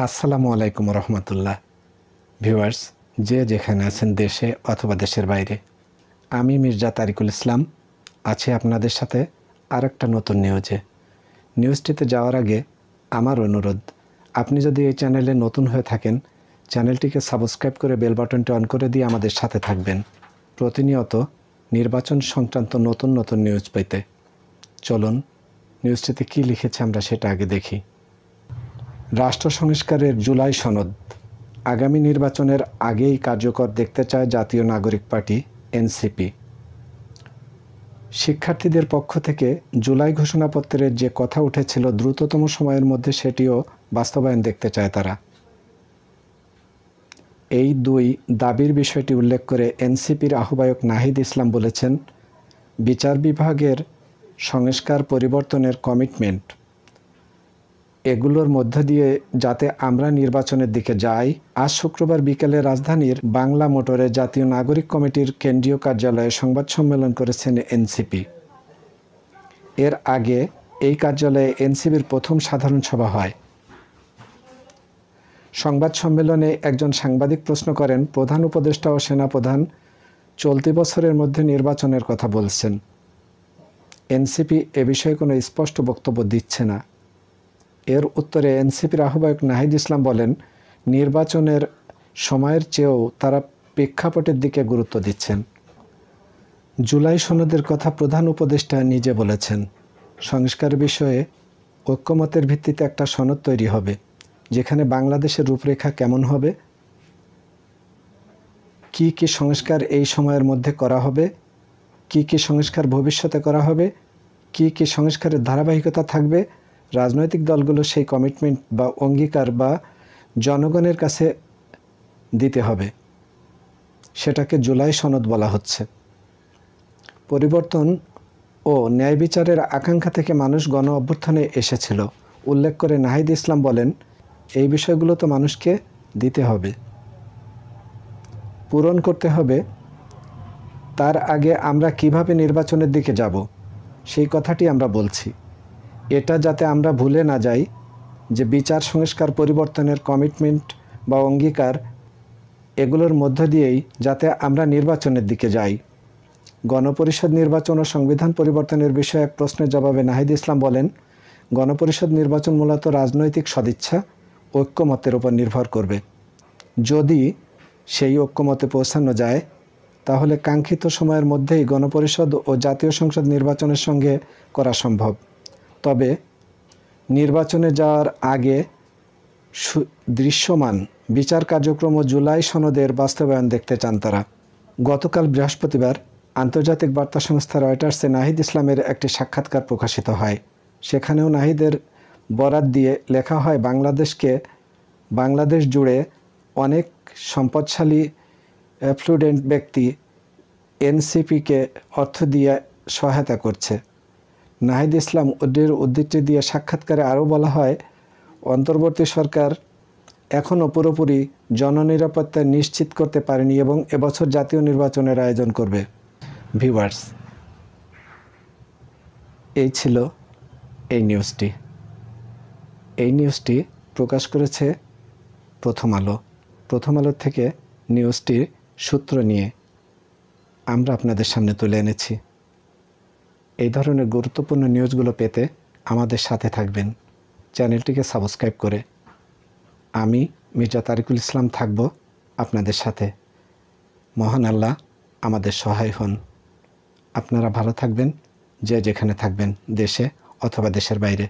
আসসালামু আলাইকুম রহমতুল্লাহ। ভিউয়ার্স, যে যেখানে আছেন দেশে অথবা দেশের বাইরে, আমি মির্জা তারিকুল ইসলাম আছি আপনাদের সাথে আরেকটা নতুন নিউজটিতে যাওয়ার আগে আমার অনুরোধ, আপনি যদি এই চ্যানেলে নতুন হয়ে থাকেন, চ্যানেলটিকে সাবস্ক্রাইব করে বেল বাটনটি অন করে দিয়ে আমাদের সাথে থাকবেন প্রতিনিয়ত নির্বাচন সংক্রান্ত নতুন নতুন নিউজ পেতে। চলুন নিউজটিতে কী লিখেছে আমরা সেটা আগে দেখি। রাষ্ট্র সংস্কারের জুলাই সনদ আগামী নির্বাচনের আগেই কার্যকর দেখতে চায় জাতীয় নাগরিক পার্টি এনসিপি। শিক্ষার্থীদের পক্ষ থেকে জুলাই ঘোষণাপত্রের যে কথা উঠেছিল দ্রুততম সময়ের মধ্যে সেটিও বাস্তবায়ন দেখতে চায় তারা। এই দুই দাবির বিষয়টি উল্লেখ করে এনসিপির আহ্বায়ক নাহিদ ইসলাম বলেছেন, বিচার বিভাগের সংস্কার পরিবর্তনের কমিটমেন্ট, এগুলোর মধ্য দিয়ে যাতে আমরা নির্বাচনের দিকে যাই। আজ শুক্রবার বিকেলে রাজধানীর বাংলা মোটরে জাতীয় নাগরিক কমিটির কেন্দ্রীয় কার্যালয়ে সংবাদ সম্মেলন করেছেন এনসিপি। এর আগে এই কার্যালয়ে এনসিপির প্রথম সাধারণ সভা হয়। সংবাদ সম্মেলনে একজন সাংবাদিক প্রশ্ন করেন, প্রধান উপদেষ্টা ও সেনাপ্রধান চলতি বছরের মধ্যে নির্বাচনের কথা বলছেন। এনসিপি এ বিষয়ে কোনো স্পষ্ট বক্তব্য দিচ্ছে না। এর উত্তরে এনসিপির আহ্বায়ক নাহিদ ইসলাম বলেন, নির্বাচনের সময়ের চেয়েও তারা প্রেক্ষাপটের দিকে গুরুত্ব দিচ্ছেন। জুলাই সনদের কথা প্রধান উপদেষ্টা নিজে বলেছেন, সংস্কার বিষয়ে ঐক্যমতের ভিত্তিতে একটা সনদ তৈরি হবে, যেখানে বাংলাদেশের রূপরেখা কেমন হবে, কি কি সংস্কার এই সময়ের মধ্যে করা হবে, কি কি সংস্কার ভবিষ্যতে করা হবে, কি কি সংস্কারের ধারাবাহিকতা থাকবে, রাজনৈতিক দলগুলো সেই কমিটমেন্ট বা অঙ্গীকার বা জনগণের কাছে দিতে হবে। সেটাকে জুলাই সনদ বলা হচ্ছে। পরিবর্তন ও ন্যায় বিচারের আকাঙ্ক্ষা থেকে মানুষ গণ অভ্যুত্থানে এসেছিল উল্লেখ করে নাহিদ ইসলাম বলেন, এই বিষয়গুলো তো মানুষকে দিতে হবে, পূরণ করতে হবে। তার আগে আমরা কিভাবে নির্বাচনের দিকে যাব সেই কথাটি আমরা বলছি। এটা যাতে আমরা ভুলে না যাই যে বিচার সংস্কার পরিবর্তনের কমিটমেন্ট বা অঙ্গীকার, এগুলোর মধ্য দিয়েই যাতে আমরা নির্বাচনের দিকে যাই। গণপরিষদ নির্বাচন ও সংবিধান পরিবর্তনের বিষয়ে এক প্রশ্নের জবাবে নাহিদ ইসলাম বলেন, গণপরিষদ নির্বাচন মূলত রাজনৈতিক সদিচ্ছা ঐক্যমতের উপর নির্ভর করবে। যদি সেই ঐক্যমতে পৌঁছানো যায় তাহলে কাঙ্ক্ষিত সময়ের মধ্যেই গণপরিষদ ও জাতীয় সংসদ নির্বাচনের সঙ্গে করা সম্ভব। তবে নির্বাচনে যাওয়ার আগে দৃশ্যমান বিচার কার্যক্রম ও জুলাই সনদের বাস্তবায়ন দেখতে চান তারা। গতকাল বৃহস্পতিবার আন্তর্জাতিক বার্তা সংস্থা রয়টার্সে নাহিদ ইসলামের একটি সাক্ষাৎকার প্রকাশিত হয়। সেখানেও নাহিদের বরাত দিয়ে লেখা হয়, বাংলাদেশ জুড়ে অনেক সম্পদশালী অ্যাফ্লুয়েন্ট ব্যক্তি এনসিপিকে অর্থ দিয়ে সহায়তা করছে। নাহিদ ইসলাম উদ্ধৃতি দিয়ে সাক্ষাৎকারে আরও বলা হয়, অন্তর্বর্তী সরকার এখনও পুরোপুরি জননিরাপত্তা নিশ্চিত করতে পারেনি এবং এবছর জাতীয় নির্বাচনের আয়োজন করবে। ভিউয়ার্স, এই ছিল এই নিউজটি প্রকাশ করেছে প্রথম আলো থেকে নিউজটির সূত্র নিয়ে আমরা আপনাদের সামনে তুলে এনেছি। এই ধরনের গুরুত্বপূর্ণ নিউজগুলো পেতে আমাদের সাথে থাকবেন চ্যানেলটিকে সাবস্ক্রাইব করে। আমি মির্জা তারিকুল ইসলাম থাকব আপনাদের সাথে। মহান আল্লাহ আমাদের সহায় হন। আপনারা ভালো থাকবেন, যে যেখানে থাকবেন, দেশে অথবা দেশের বাইরে।